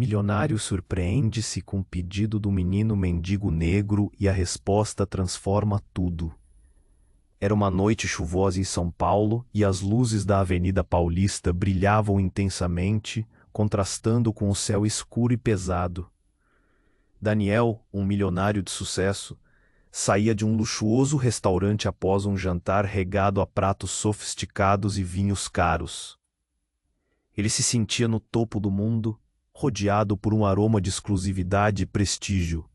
Milionário surpreende-se com o pedido do menino mendigo negro e a resposta transforma tudo. Era uma noite chuvosa em São Paulo e as luzes da Avenida Paulista brilhavam intensamente, contrastando com o céu escuro e pesado. Daniel, um milionário de sucesso, saía de um luxuoso restaurante após um jantar regado a pratos sofisticados e vinhos caros. Ele se sentia no topo do mundo, rodeado por um aroma de exclusividade e prestígio.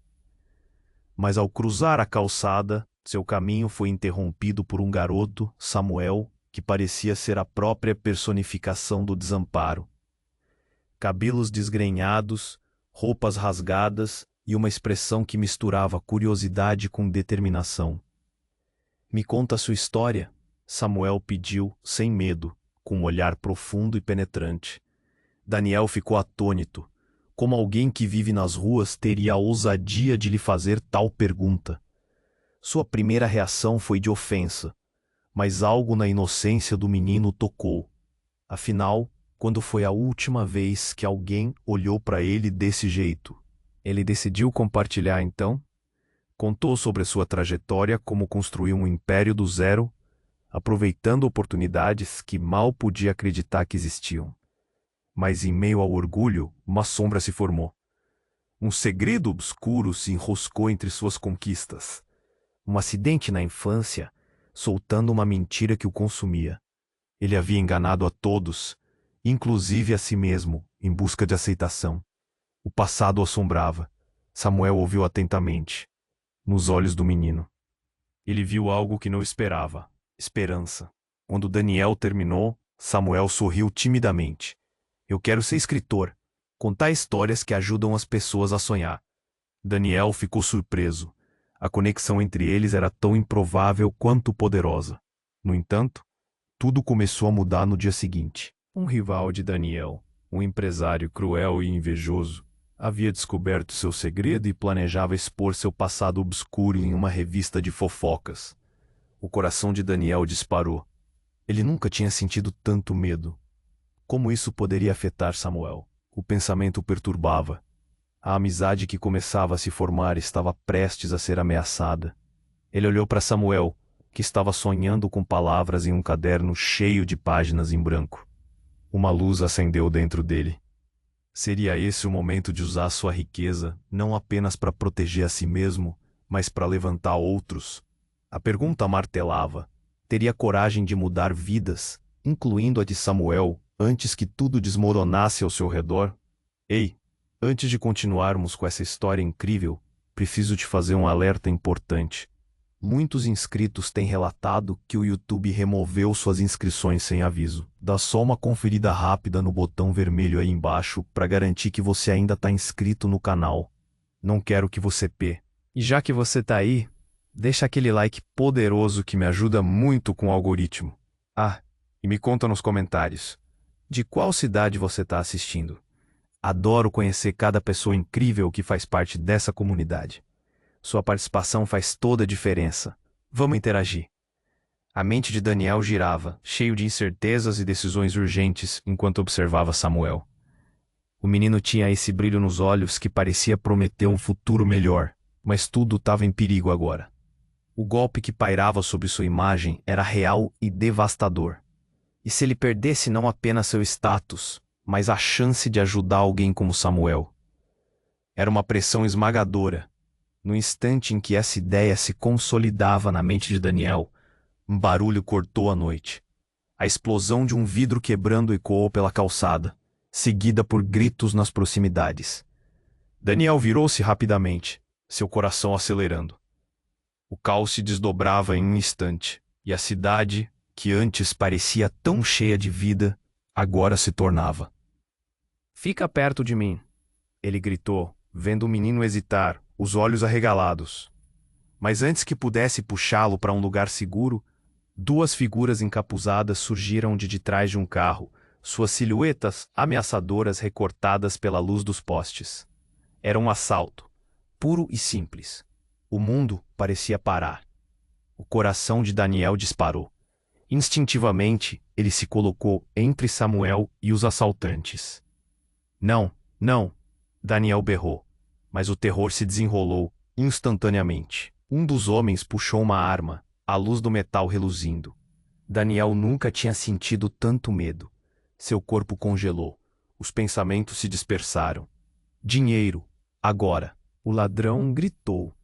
Mas ao cruzar a calçada, seu caminho foi interrompido por um garoto, Samuel, que parecia ser a própria personificação do desamparo. Cabelos desgrenhados, roupas rasgadas e uma expressão que misturava curiosidade com determinação. "Me conta a sua história", Samuel pediu, sem medo, com um olhar profundo e penetrante. Daniel ficou atônito. Como alguém que vive nas ruas teria a ousadia de lhe fazer tal pergunta? Sua primeira reação foi de ofensa, mas algo na inocência do menino o tocou. Afinal, quando foi a última vez que alguém olhou para ele desse jeito? Ele decidiu compartilhar então? Contou sobre sua trajetória, como construiu um império do zero, aproveitando oportunidades que mal podia acreditar que existiam. Mas em meio ao orgulho, uma sombra se formou. Um segredo obscuro se enroscou entre suas conquistas. Um acidente na infância, soltando uma mentira que o consumia. Ele havia enganado a todos, inclusive a si mesmo, em busca de aceitação. O passado o assombrava. Samuel ouviu atentamente, nos olhos do menino. Ele viu algo que não esperava: esperança. Quando Daniel terminou, Samuel sorriu timidamente. "Eu quero ser escritor, contar histórias que ajudam as pessoas a sonhar." Daniel ficou surpreso. A conexão entre eles era tão improvável quanto poderosa. No entanto, tudo começou a mudar no dia seguinte. Um rival de Daniel, um empresário cruel e invejoso, havia descoberto seu segredo e planejava expor seu passado obscuro em uma revista de fofocas. O coração de Daniel disparou. Ele nunca tinha sentido tanto medo. Como isso poderia afetar Samuel? O pensamento o perturbava. A amizade que começava a se formar estava prestes a ser ameaçada. Ele olhou para Samuel, que estava sonhando com palavras em um caderno cheio de páginas em branco. Uma luz acendeu dentro dele. Seria esse o momento de usar sua riqueza, não apenas para proteger a si mesmo, mas para levantar outros? A pergunta martelava: teria coragem de mudar vidas, incluindo a de Samuel, antes que tudo desmoronasse ao seu redor? Ei, antes de continuarmos com essa história incrível, preciso te fazer um alerta importante. Muitos inscritos têm relatado que o YouTube removeu suas inscrições sem aviso. Dá só uma conferida rápida no botão vermelho aí embaixo para garantir que você ainda está inscrito no canal. Não quero que você perca. E já que você está aí, deixa aquele like poderoso que me ajuda muito com o algoritmo. Ah, e me conta nos comentários, de qual cidade você está assistindo? Adoro conhecer cada pessoa incrível que faz parte dessa comunidade. Sua participação faz toda a diferença. Vamos interagir. A mente de Daniel girava, cheio de incertezas e decisões urgentes, enquanto observava Samuel. O menino tinha esse brilho nos olhos que parecia prometer um futuro melhor, mas tudo estava em perigo agora. O golpe que pairava sobre sua imagem era real e devastador. E se ele perdesse não apenas seu status, mas a chance de ajudar alguém como Samuel? Era uma pressão esmagadora. No instante em que essa ideia se consolidava na mente de Daniel, um barulho cortou a noite. A explosão de um vidro quebrando ecoou pela calçada, seguida por gritos nas proximidades. Daniel virou-se rapidamente, seu coração acelerando. O caos se desdobrava em um instante, e a cidade, que antes parecia tão cheia de vida, agora se tornava. "Fica perto de mim", ele gritou, vendo o menino hesitar, os olhos arregalados. Mas antes que pudesse puxá-lo para um lugar seguro, duas figuras encapuzadas surgiram de trás de um carro, suas silhuetas ameaçadoras recortadas pela luz dos postes. Era um assalto, puro e simples. O mundo parecia parar. O coração de Daniel disparou. Instintivamente, ele se colocou entre Samuel e os assaltantes. "Não, não", Daniel berrou, mas o terror se desenrolou instantaneamente. Um dos homens puxou uma arma, a luz do metal reluzindo. Daniel nunca tinha sentido tanto medo. Seu corpo congelou. Os pensamentos se dispersaram. Dinheiro, agora. O ladrão gritou,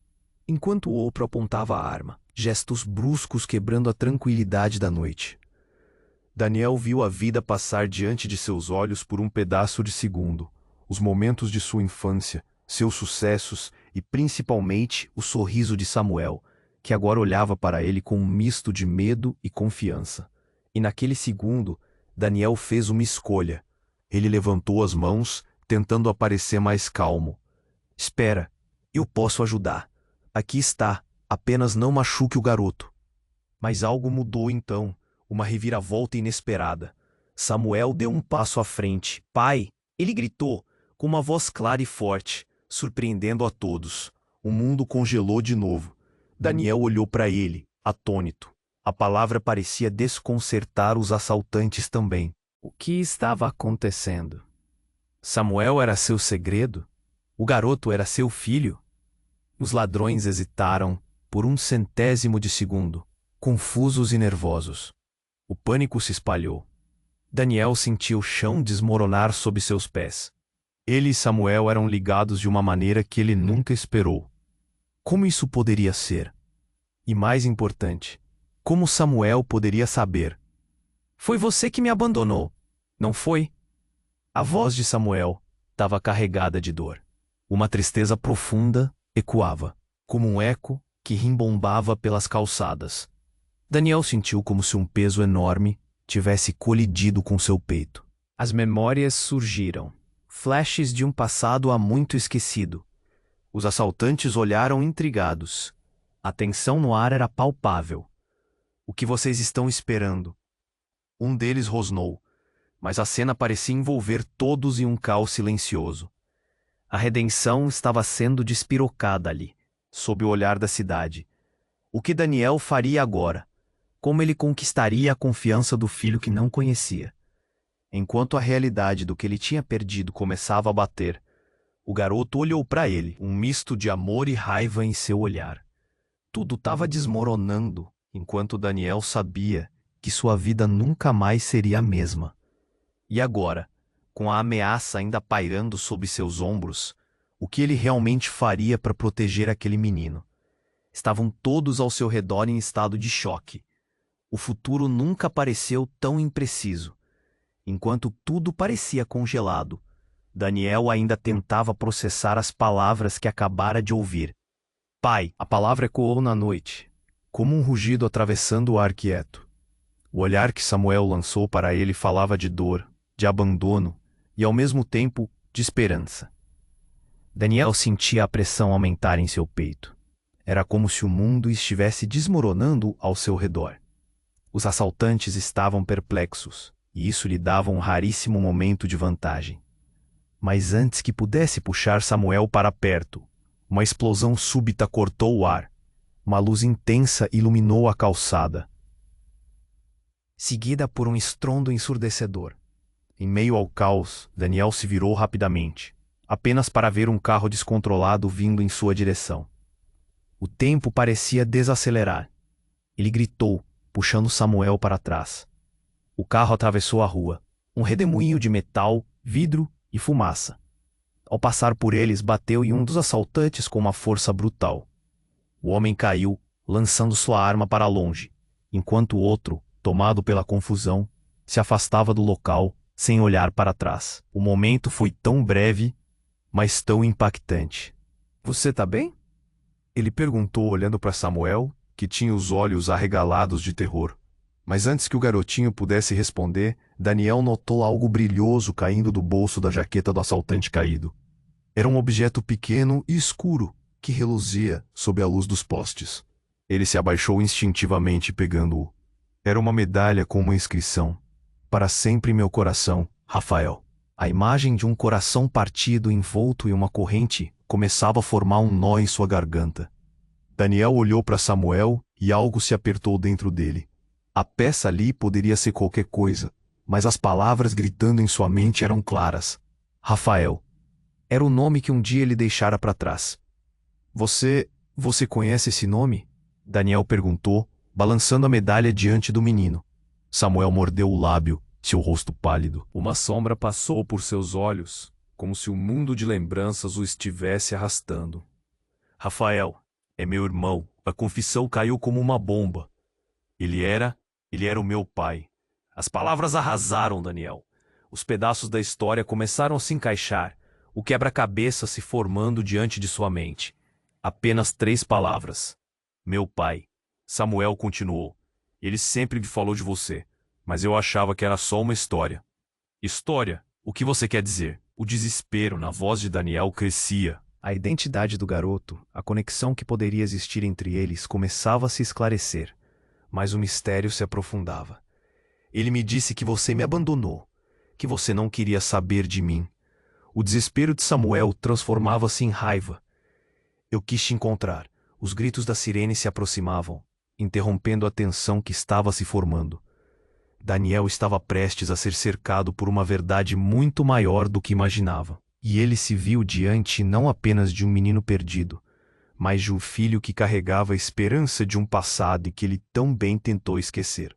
enquanto o outro apontava a arma, gestos bruscos quebrando a tranquilidade da noite. Daniel viu a vida passar diante de seus olhos por um pedaço de segundo, os momentos de sua infância, seus sucessos e principalmente o sorriso de Samuel, que agora olhava para ele com um misto de medo e confiança. E naquele segundo, Daniel fez uma escolha. Ele levantou as mãos, tentando parecer mais calmo. Espera, eu posso ajudar. Aqui está, apenas não machuque o garoto. Mas algo mudou então, uma reviravolta inesperada. Samuel deu um passo à frente. Pai! Ele gritou, com uma voz clara e forte, surpreendendo a todos. O mundo congelou de novo. Daniel olhou para ele, atônito. A palavra parecia desconcertar os assaltantes também. O que estava acontecendo? Samuel era seu segredo? O garoto era seu filho? Os ladrões hesitaram por um centésimo de segundo, confusos e nervosos. O pânico se espalhou. Daniel sentiu o chão desmoronar sob seus pés. Ele e Samuel eram ligados de uma maneira que ele nunca esperou. Como isso poderia ser? E mais importante, como Samuel poderia saber? Foi você que me abandonou, não foi? A voz de Samuel estava carregada de dor. Uma tristeza profunda ecoava, como um eco que rimbombava pelas calçadas. Daniel sentiu como se um peso enorme tivesse colidido com seu peito. As memórias surgiram, flashes de um passado há muito esquecido. Os assaltantes olharam intrigados. A tensão no ar era palpável. O que vocês estão esperando? Um deles rosnou, mas a cena parecia envolver todos em um caos silencioso. A redenção estava sendo despirocada ali, sob o olhar da cidade. O que Daniel faria agora? Como ele conquistaria a confiança do filho que não conhecia? Enquanto a realidade do que ele tinha perdido começava a bater, o garoto olhou para ele, um misto de amor e raiva em seu olhar. Tudo estava desmoronando, enquanto Daniel sabia que sua vida nunca mais seria a mesma. E agora, com a ameaça ainda pairando sob seus ombros, o que ele realmente faria para proteger aquele menino? Estavam todos ao seu redor em estado de choque. O futuro nunca pareceu tão impreciso. Enquanto tudo parecia congelado, Daniel ainda tentava processar as palavras que acabara de ouvir. Pai, a palavra ecoou na noite, como um rugido atravessando o ar quieto. O olhar que Samuel lançou para ele falava de dor, de abandono e, ao mesmo tempo, de esperança. Daniel sentia a pressão aumentar em seu peito. Era como se o mundo estivesse desmoronando ao seu redor. Os assaltantes estavam perplexos, e isso lhe dava um raríssimo momento de vantagem. Mas antes que pudesse puxar Samuel para perto, uma explosão súbita cortou o ar. Uma luz intensa iluminou a calçada, seguida por um estrondo ensurdecedor. Em meio ao caos, Daniel se virou rapidamente, apenas para ver um carro descontrolado vindo em sua direção. O tempo parecia desacelerar. Ele gritou, puxando Samuel para trás. O carro atravessou a rua, um redemoinho de metal, vidro e fumaça. Ao passar por eles, bateu em um dos assaltantes com uma força brutal. O homem caiu, lançando sua arma para longe, enquanto o outro, tomado pela confusão, se afastava do local, sem olhar para trás. O momento foi tão breve, mas tão impactante. Você tá bem? Ele perguntou olhando para Samuel, que tinha os olhos arregalados de terror. Mas antes que o garotinho pudesse responder, Daniel notou algo brilhoso caindo do bolso da jaqueta do assaltante caído. Era um objeto pequeno e escuro, que reluzia sob a luz dos postes. Ele se abaixou instintivamente pegando-o. Era uma medalha com uma inscrição. Para sempre meu coração, Rafael. A imagem de um coração partido envolto em uma corrente começava a formar um nó em sua garganta. Daniel olhou para Samuel e algo se apertou dentro dele. A peça ali poderia ser qualquer coisa, mas as palavras gritando em sua mente eram claras. Rafael. Era o nome que um dia ele deixara para trás. Você conhece esse nome? Daniel perguntou, balançando a medalha diante do menino. Samuel mordeu o lábio, seu rosto pálido. Uma sombra passou por seus olhos, como se o mundo de lembranças o estivesse arrastando. Rafael, é meu irmão. A confissão caiu como uma bomba. Ele era o meu pai. As palavras arrasaram Daniel. Os pedaços da história começaram a se encaixar, o quebra-cabeça se formando diante de sua mente. Apenas 3 palavras. Meu pai. Samuel continuou. Ele sempre me falou de você, mas eu achava que era só uma história. História? O que você quer dizer? O desespero na voz de Daniel crescia. A identidade do garoto, a conexão que poderia existir entre eles começava a se esclarecer, mas o mistério se aprofundava. Ele me disse que você me abandonou, que você não queria saber de mim. O desespero de Samuel transformava-se em raiva. Eu quis te encontrar. Os gritos da sirene se aproximavam, interrompendo a tensão que estava se formando. Daniel estava prestes a ser cercado por uma verdade muito maior do que imaginava. E ele se viu diante não apenas de um menino perdido, mas de um filho que carregava a esperança de um passado e que ele tão bem tentou esquecer.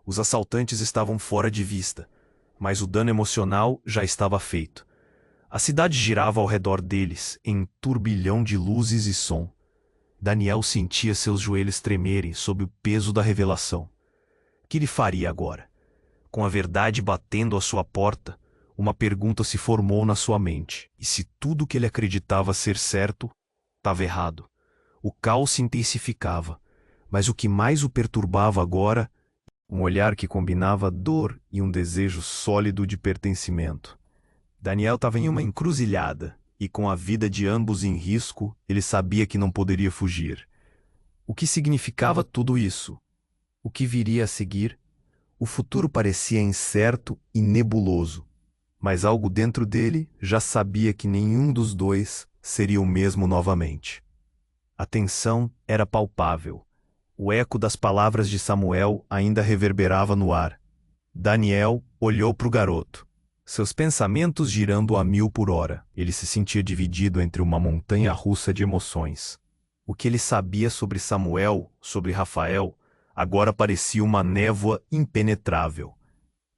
Os assaltantes estavam fora de vista, mas o dano emocional já estava feito. A cidade girava ao redor deles, em um turbilhão de luzes e som. Daniel sentia seus joelhos tremerem sob o peso da revelação. O que ele faria agora? Com a verdade batendo à sua porta, uma pergunta se formou na sua mente. E se tudo que ele acreditava ser certo, estava errado? O caos se intensificava, mas o que mais o perturbava agora, um olhar que combinava dor e um desejo sólido de pertencimento. Daniel estava em uma encruzilhada, e com a vida de ambos em risco, ele sabia que não poderia fugir. O que significava tudo isso? O que viria a seguir? O futuro parecia incerto e nebuloso. Mas algo dentro dele já sabia que nenhum dos dois seria o mesmo novamente. A tensão era palpável. O eco das palavras de Samuel ainda reverberava no ar. Daniel olhou para o garoto, seus pensamentos girando a 1000 por hora. Ele se sentia dividido entre uma montanha-russa de emoções. O que ele sabia sobre Samuel, sobre Rafael, agora parecia uma névoa impenetrável.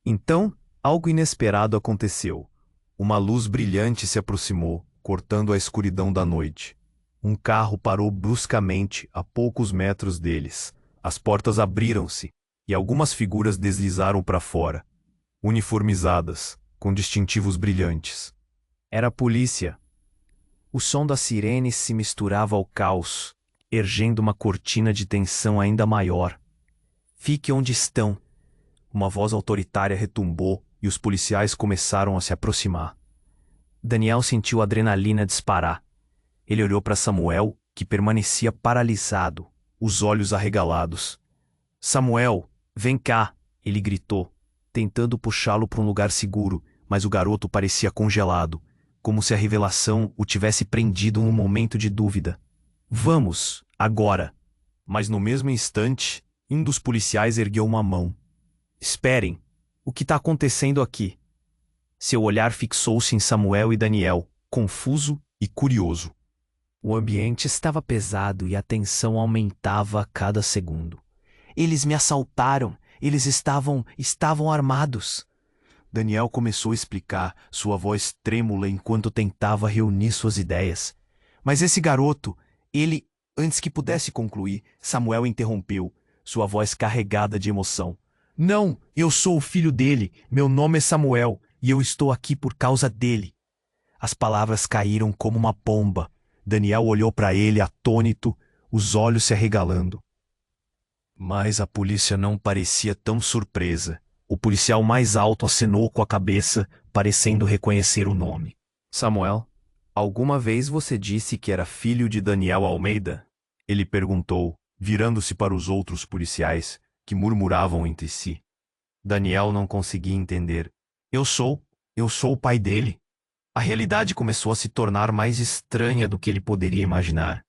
Então, algo inesperado aconteceu. Uma luz brilhante se aproximou, cortando a escuridão da noite. Um carro parou bruscamente a poucos metros deles. As portas abriram-se e algumas figuras deslizaram para fora, uniformizadas, com distintivos brilhantes. Era a polícia. O som das sirenes se misturava ao caos, erguendo uma cortina de tensão ainda maior. Fique onde estão. Uma voz autoritária retumbou e os policiais começaram a se aproximar. Daniel sentiu a adrenalina disparar. Ele olhou para Samuel, que permanecia paralisado, os olhos arregalados. Samuel, vem cá, ele gritou, tentando puxá-lo para um lugar seguro, mas o garoto parecia congelado, como se a revelação o tivesse prendido num momento de dúvida. Vamos, agora! Mas no mesmo instante, um dos policiais ergueu uma mão. Esperem! O que está acontecendo aqui? Seu olhar fixou-se em Samuel e Daniel, confuso e curioso. O ambiente estava pesado e a tensão aumentava a cada segundo. Eles me assaltaram. Eles estavam armados. Daniel começou a explicar, sua voz trêmula enquanto tentava reunir suas ideias. Mas esse garoto, ele... Antes que pudesse concluir, Samuel interrompeu, sua voz carregada de emoção. Não, eu sou o filho dele. Meu nome é Samuel e eu estou aqui por causa dele. As palavras caíram como uma bomba. Daniel olhou para ele atônito, os olhos se arregalando. Mas a polícia não parecia tão surpresa. O policial mais alto acenou com a cabeça, parecendo reconhecer o nome. Samuel, alguma vez você disse que era filho de Daniel Almeida? Ele perguntou, virando-se para os outros policiais, que murmuravam entre si. Daniel não conseguia entender. Eu sou o pai dele. A realidade começou a se tornar mais estranha do que ele poderia imaginar.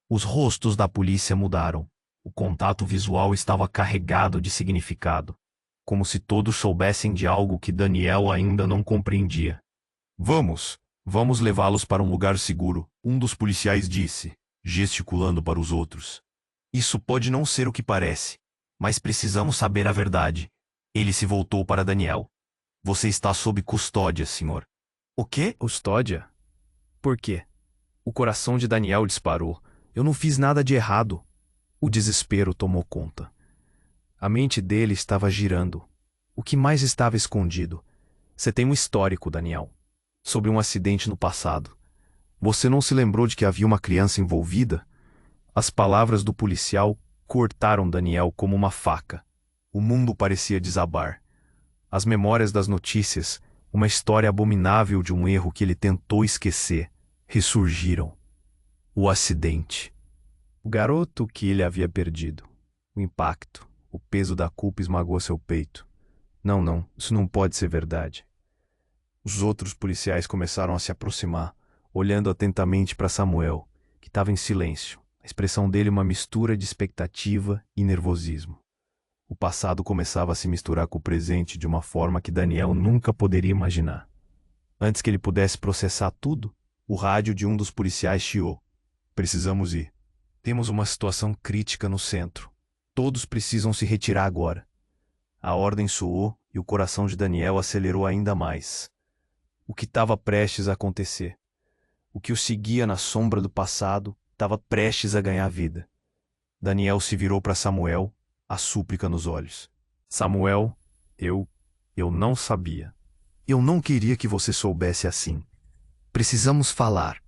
Os rostos da polícia mudaram. O contato visual estava carregado de significado, como se todos soubessem de algo que Daniel ainda não compreendia. Vamos, Vamos levá-los para um lugar seguro, um dos policiais disse, gesticulando para os outros. Isso pode não ser o que parece, mas precisamos saber a verdade. Ele se voltou para Daniel. Você está sob custódia, senhor. O quê? Custódia? Por quê? O coração de Daniel disparou. Eu não fiz nada de errado. O desespero tomou conta. A mente dele estava girando. O que mais estava escondido? Você tem um histórico, Daniel, sobre um acidente no passado. Você não se lembrou de que havia uma criança envolvida? As palavras do policial cortaram Daniel como uma faca. O mundo parecia desabar. As memórias das notícias, uma história abominável de um erro que ele tentou esquecer, ressurgiram. O acidente. O garoto que ele havia perdido. O impacto, o peso da culpa esmagou seu peito. Não, isso não pode ser verdade. Os outros policiais começaram a se aproximar, olhando atentamente para Samuel, que estava em silêncio. A expressão dele uma mistura de expectativa e nervosismo. O passado começava a se misturar com o presente de uma forma que Daniel nunca poderia imaginar. Antes que ele pudesse processar tudo, o rádio de um dos policiais chiou. Precisamos ir. Temos uma situação crítica no centro. Todos precisam se retirar agora. A ordem soou e o coração de Daniel acelerou ainda mais. O que estava prestes a acontecer? O que o seguia na sombra do passado estava prestes a ganhar vida. Daniel se virou para Samuel, a súplica nos olhos. Samuel, eu não sabia. Eu não queria que você soubesse assim. Precisamos falar.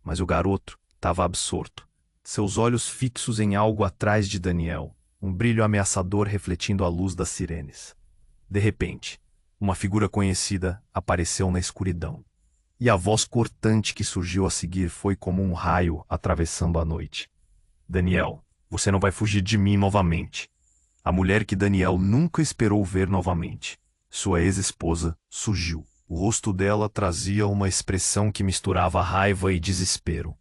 Mas o garoto estava absorto, seus olhos fixos em algo atrás de Daniel, um brilho ameaçador refletindo a luz das sirenes. De repente, uma figura conhecida apareceu na escuridão. E a voz cortante que surgiu a seguir foi como um raio atravessando a noite. Daniel, você não vai fugir de mim novamente. A mulher que Daniel nunca esperou ver novamente, sua ex-esposa, surgiu. O rosto dela trazia uma expressão que misturava raiva e desespero.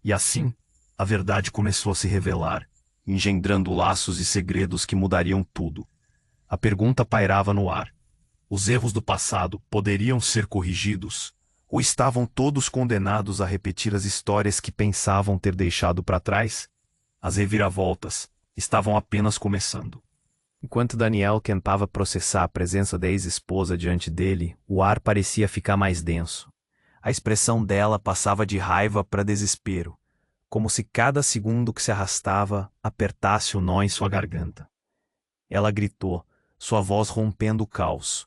E assim, a verdade começou a se revelar, engendrando laços e segredos que mudariam tudo. A pergunta pairava no ar. Os erros do passado poderiam ser corrigidos? Ou estavam todos condenados a repetir as histórias que pensavam ter deixado para trás? As reviravoltas estavam apenas começando. Enquanto Daniel tentava processar a presença da ex-esposa diante dele, o ar parecia ficar mais denso. A expressão dela passava de raiva para desespero, como se cada segundo que se arrastava apertasse o nó em sua garganta. Ela gritou, sua voz rompendo o caos.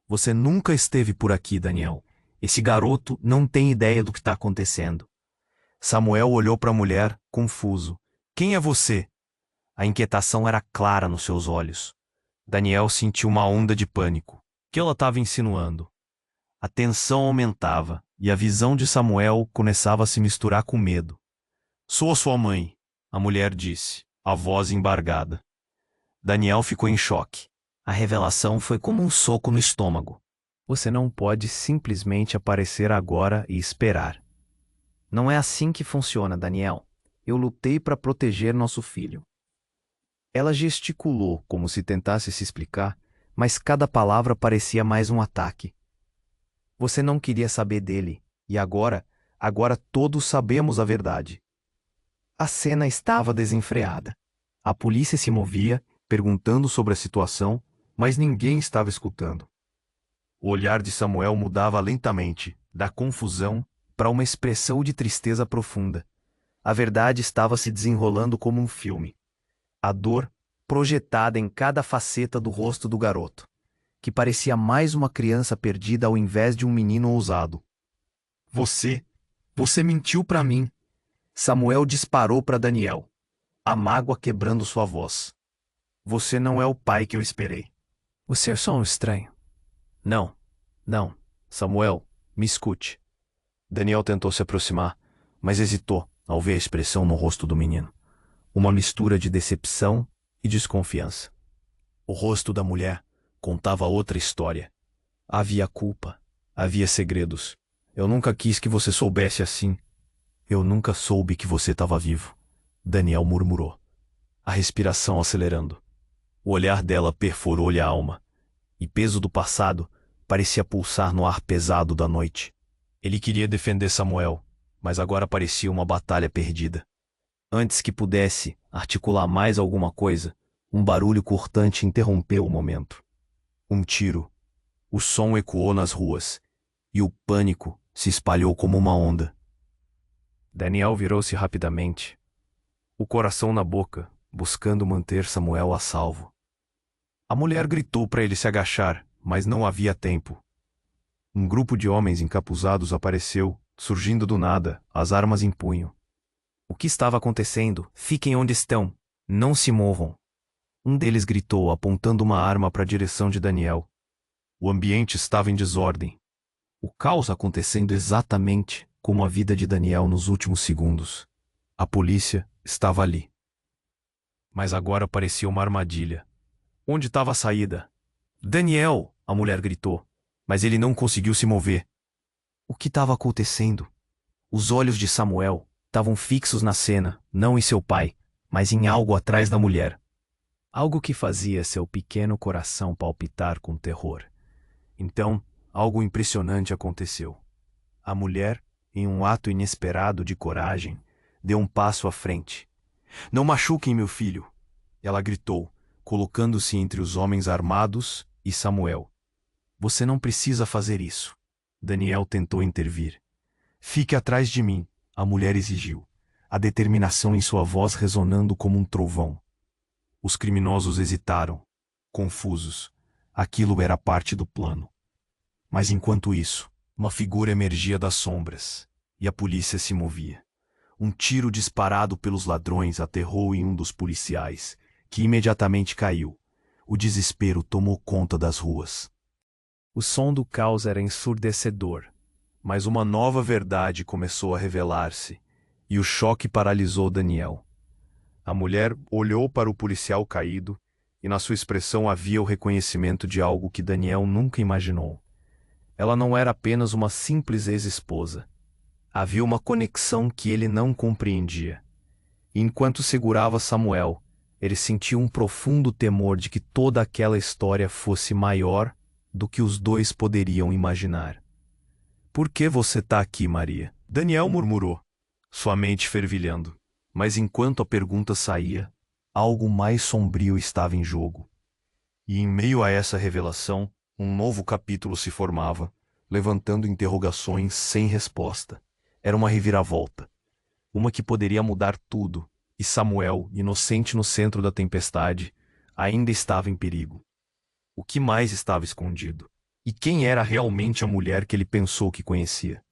Você nunca esteve por aqui, Daniel. Esse garoto não tem ideia do que está acontecendo. Samuel olhou para a mulher, confuso. Quem é você? A inquietação era clara nos seus olhos. Daniel sentiu uma onda de pânico. O que ela estava insinuando? A tensão aumentava, e a visão de Samuel começava a se misturar com medo. Sou a sua mãe, a mulher disse, a voz embargada. Daniel ficou em choque. A revelação foi como um soco no estômago. Você não pode simplesmente aparecer agora e esperar. Não é assim que funciona, Daniel. Eu lutei para proteger nosso filho. Ela gesticulou como se tentasse se explicar, mas cada palavra parecia mais um ataque. Você não queria saber dele, e agora todos sabemos a verdade. A cena estava desenfreada. A polícia se movia, perguntando sobre a situação, mas ninguém estava escutando. O olhar de Samuel mudava lentamente, da confusão para uma expressão de tristeza profunda. A verdade estava se desenrolando como um filme. A dor projetada em cada faceta do rosto do garoto, que parecia mais uma criança perdida ao invés de um menino ousado. Você mentiu para mim. Samuel disparou para Daniel, a mágoa quebrando sua voz. Você não é o pai que eu esperei. Você é só um estranho. Não. Samuel, me escute. Daniel tentou se aproximar, mas hesitou ao ver a expressão no rosto do menino. Uma mistura de decepção e desconfiança. O rosto da mulher contava outra história. Havia culpa, havia segredos. Eu nunca quis que você soubesse assim. Eu nunca soube que você estava vivo. Daniel murmurou, a respiração acelerando. O olhar dela perfurou-lhe a alma, e peso do passado parecia pulsar no ar pesado da noite. Ele queria defender Samuel, mas agora parecia uma batalha perdida. Antes que pudesse articular mais alguma coisa, um barulho cortante interrompeu o momento. Um tiro. O som ecoou nas ruas, e o pânico se espalhou como uma onda. Daniel virou-se rapidamente, o coração na boca, buscando manter Samuel a salvo. A mulher gritou para ele se agachar, mas não havia tempo. Um grupo de homens encapuzados apareceu, surgindo do nada, as armas em punho. O que estava acontecendo? Fiquem onde estão. Não se movam. Um deles gritou, apontando uma arma para a direção de Daniel. O ambiente estava em desordem. O caos acontecendo exatamente como a vida de Daniel nos últimos segundos. A polícia estava ali. Mas agora parecia uma armadilha. Onde estava a saída? Daniel! A mulher gritou, mas ele não conseguiu se mover. O que estava acontecendo? Os olhos de Samuel estavam fixos na cena, não em seu pai, mas em algo atrás da mulher. Algo que fazia seu pequeno coração palpitar com terror. Então, algo impressionante aconteceu. A mulher, em um ato inesperado de coragem, deu um passo à frente. Não machuquem meu filho! Ela gritou, colocando-se entre os homens armados e Samuel. Você não precisa fazer isso. Daniel tentou intervir. Fique atrás de mim, a mulher exigiu, a determinação em sua voz ressonando como um trovão. Os criminosos hesitaram, confusos. Aquilo era parte do plano. Mas enquanto isso, uma figura emergia das sombras, e a polícia se movia. Um tiro disparado pelos ladrões aterrou em um dos policiais, que imediatamente caiu. O desespero tomou conta das ruas. O som do caos era ensurdecedor, mas uma nova verdade começou a revelar-se, e o choque paralisou Daniel. A mulher olhou para o policial caído, e na sua expressão havia o reconhecimento de algo que Daniel nunca imaginou. Ela não era apenas uma simples ex-esposa. Havia uma conexão que ele não compreendia. E enquanto segurava Samuel, ele sentiu um profundo temor de que toda aquela história fosse maior do que os dois poderiam imaginar. Por que você está aqui, Maria? Daniel murmurou, sua mente fervilhando. Mas enquanto a pergunta saía, algo mais sombrio estava em jogo. E em meio a essa revelação, um novo capítulo se formava, levantando interrogações sem resposta. Era uma reviravolta. Uma que poderia mudar tudo, e Samuel, inocente no centro da tempestade, ainda estava em perigo. O que mais estava escondido? E quem era realmente a mulher que ele pensou que conhecia?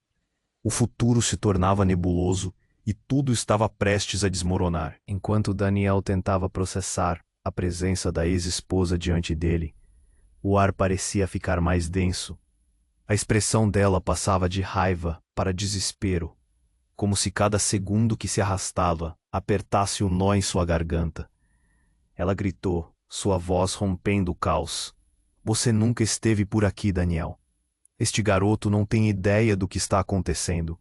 O futuro se tornava nebuloso e tudo estava prestes a desmoronar. Enquanto Daniel tentava processar a presença da ex-esposa diante dele, o ar parecia ficar mais denso. A expressão dela passava de raiva para desespero, como se cada segundo que se arrastava apertasse um nó em sua garganta. Ela gritou, sua voz rompendo o caos. Você nunca esteve por aqui, Daniel. Este garoto não tem ideia do que está acontecendo.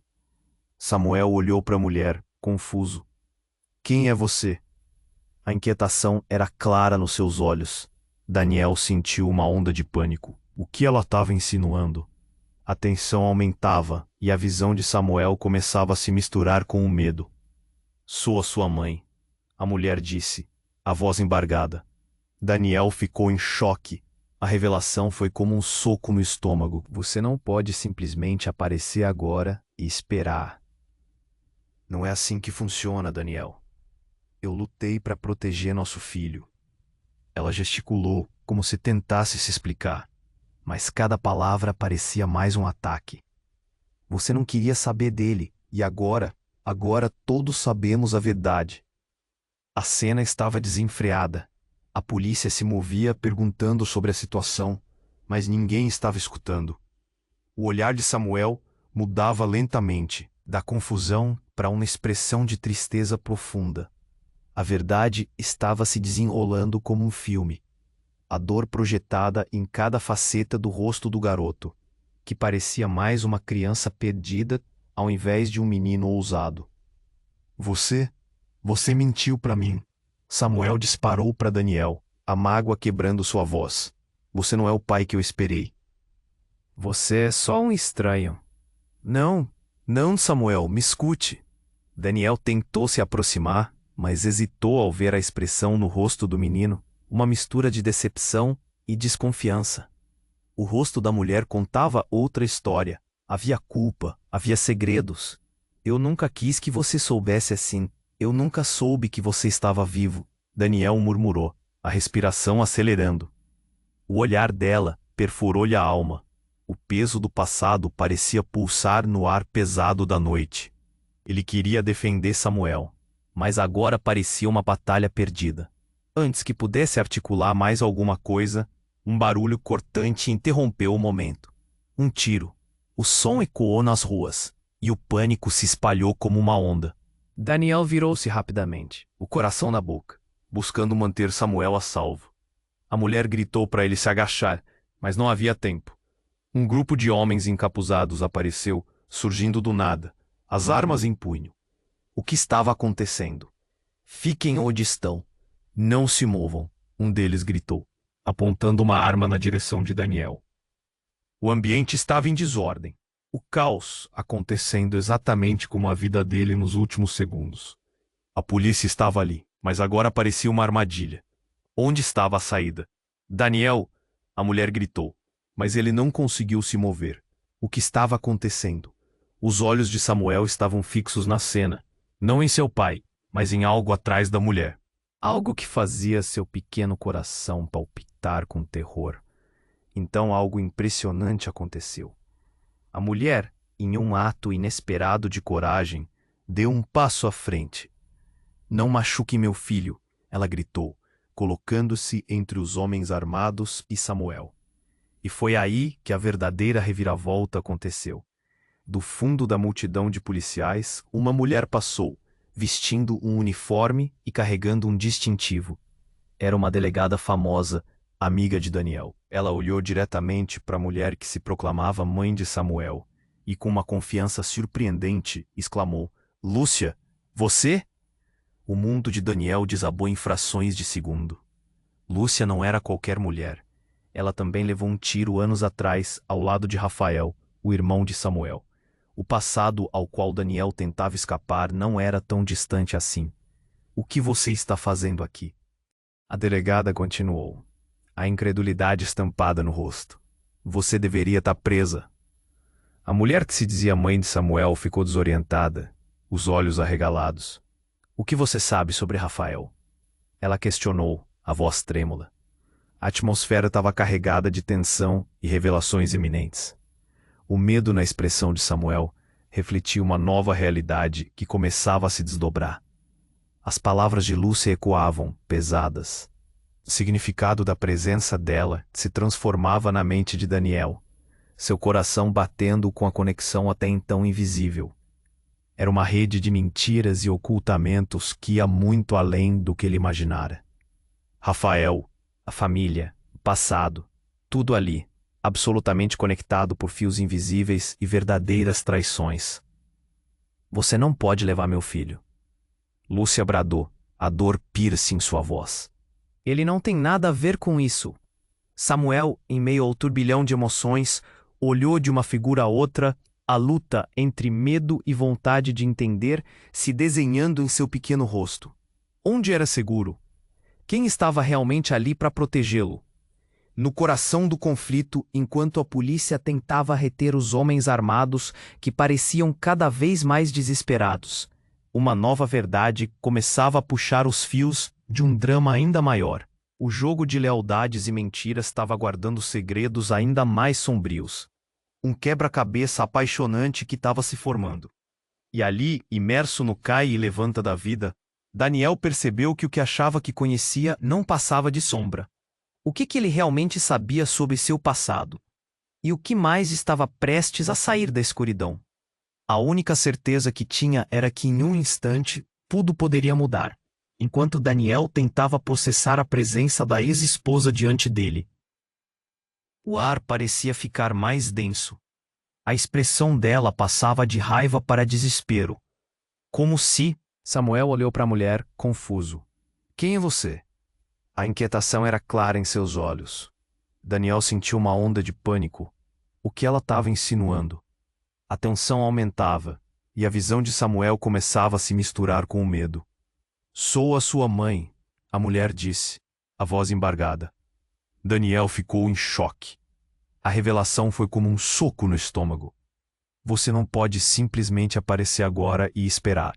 Samuel olhou para a mulher, confuso. Quem é você? A inquietação era clara nos seus olhos. Daniel sentiu uma onda de pânico. O que ela estava insinuando? A tensão aumentava e a visão de Samuel começava a se misturar com o medo. Sou a sua mãe, a mulher disse, a voz embargada. Daniel ficou em choque. A revelação foi como um soco no estômago. Você não pode simplesmente aparecer agora e esperar. Não é assim que funciona, Daniel. Eu lutei para proteger nosso filho. Ela gesticulou, como se tentasse se explicar, mas cada palavra parecia mais um ataque. Você não queria saber dele, e agora todos sabemos a verdade. A cena estava desenfreada. A polícia se movia perguntando sobre a situação, mas ninguém estava escutando. O olhar de Samuel mudava lentamente, da confusão para uma expressão de tristeza profunda. A verdade estava se desenrolando como um filme. A dor projetada em cada faceta do rosto do garoto, que parecia mais uma criança perdida ao invés de um menino ousado. Você mentiu para mim. Samuel disparou para Daniel, a mágoa quebrando sua voz. Você não é o pai que eu esperei. Você é só um estranho. Não, não, Samuel, me escute. Daniel tentou se aproximar, mas hesitou ao ver a expressão no rosto do menino, uma mistura de decepção e desconfiança. O rosto da mulher contava outra história. Havia culpa, havia segredos. Eu nunca quis que você soubesse assim. Eu nunca soube que você estava vivo, Daniel murmurou, a respiração acelerando. O olhar dela perfurou-lhe a alma. O peso do passado parecia pulsar no ar pesado da noite. Ele queria defender Samuel, mas agora parecia uma batalha perdida. Antes que pudesse articular mais alguma coisa, um barulho cortante interrompeu o momento. Um tiro. O som ecoou nas ruas, e o pânico se espalhou como uma onda. Daniel virou-se rapidamente, o coração na boca, buscando manter Samuel a salvo. A mulher gritou para ele se agachar, mas não havia tempo. Um grupo de homens encapuzados apareceu, surgindo do nada, as armas em punho. O que estava acontecendo? Fiquem onde estão. Não se movam, um deles gritou, apontando uma arma na direção de Daniel. O ambiente estava em desordem. O caos acontecendo exatamente como a vida dele nos últimos segundos. A polícia estava ali, mas agora parecia uma armadilha. Onde estava a saída? Daniel! A mulher gritou, mas ele não conseguiu se mover. O que estava acontecendo? Os olhos de Samuel estavam fixos na cena, não em seu pai, mas em algo atrás da mulher. Algo que fazia seu pequeno coração palpitar com terror. Então algo impressionante aconteceu. A mulher, em um ato inesperado de coragem, deu um passo à frente. Não machuque meu filho, ela gritou, colocando-se entre os homens armados e Samuel. E foi aí que a verdadeira reviravolta aconteceu. Do fundo da multidão de policiais, uma mulher passou, vestindo um uniforme e carregando um distintivo. Era uma delegada famosa, amiga de Daniel. Ela olhou diretamente para a mulher que se proclamava mãe de Samuel e, com uma confiança surpreendente, exclamou: Lúcia, você? O mundo de Daniel desabou em frações de segundo. Lúcia não era qualquer mulher. Ela também levou um tiro anos atrás, ao lado de Rafael, o irmão de Samuel. O passado ao qual Daniel tentava escapar não era tão distante assim. O que você está fazendo aqui? A delegada continuou, a incredulidade estampada no rosto. Você deveria estar presa. A mulher que se dizia mãe de Samuel ficou desorientada, os olhos arregalados. O que você sabe sobre Rafael? Ela questionou, a voz trêmula. A atmosfera estava carregada de tensão e revelações iminentes. O medo na expressão de Samuel refletia uma nova realidade que começava a se desdobrar. As palavras de Lúcia ecoavam, pesadas. O significado da presença dela se transformava na mente de Daniel, seu coração batendo com a conexão até então invisível. Era uma rede de mentiras e ocultamentos que ia muito além do que ele imaginara. Rafael, a família, o passado, tudo ali, absolutamente conectado por fios invisíveis e verdadeiras traições. Você não pode levar meu filho. Lúcia bradou, a dor pirce em sua voz. Ele não tem nada a ver com isso. Samuel, em meio ao turbilhão de emoções, olhou de uma figura a outra, a luta entre medo e vontade de entender se desenhando em seu pequeno rosto. Onde era seguro? Quem estava realmente ali para protegê-lo? No coração do conflito, enquanto a polícia tentava reter os homens armados que pareciam cada vez mais desesperados, uma nova verdade começava a puxar os fios de um drama ainda maior. O jogo de lealdades e mentiras estava guardando segredos ainda mais sombrios. Um quebra-cabeça apaixonante que estava se formando. E ali, imerso no cai e levanta da vida, Daniel percebeu que o que achava que conhecia não passava de sombra. O que ele realmente sabia sobre seu passado? E o que mais estava prestes a sair da escuridão? A única certeza que tinha era que em um instante tudo poderia mudar, enquanto Daniel tentava processar a presença da ex-esposa diante dele. O ar parecia ficar mais denso. A expressão dela passava de raiva para desespero. Como se... Samuel olhou para a mulher, confuso. Quem é você? A inquietação era clara em seus olhos. Daniel sentiu uma onda de pânico. O que ela estava insinuando? A tensão aumentava, e a visão de Samuel começava a se misturar com o medo. Sou a sua mãe, a mulher disse, a voz embargada. Daniel ficou em choque. A revelação foi como um soco no estômago. Você não pode simplesmente aparecer agora e esperar.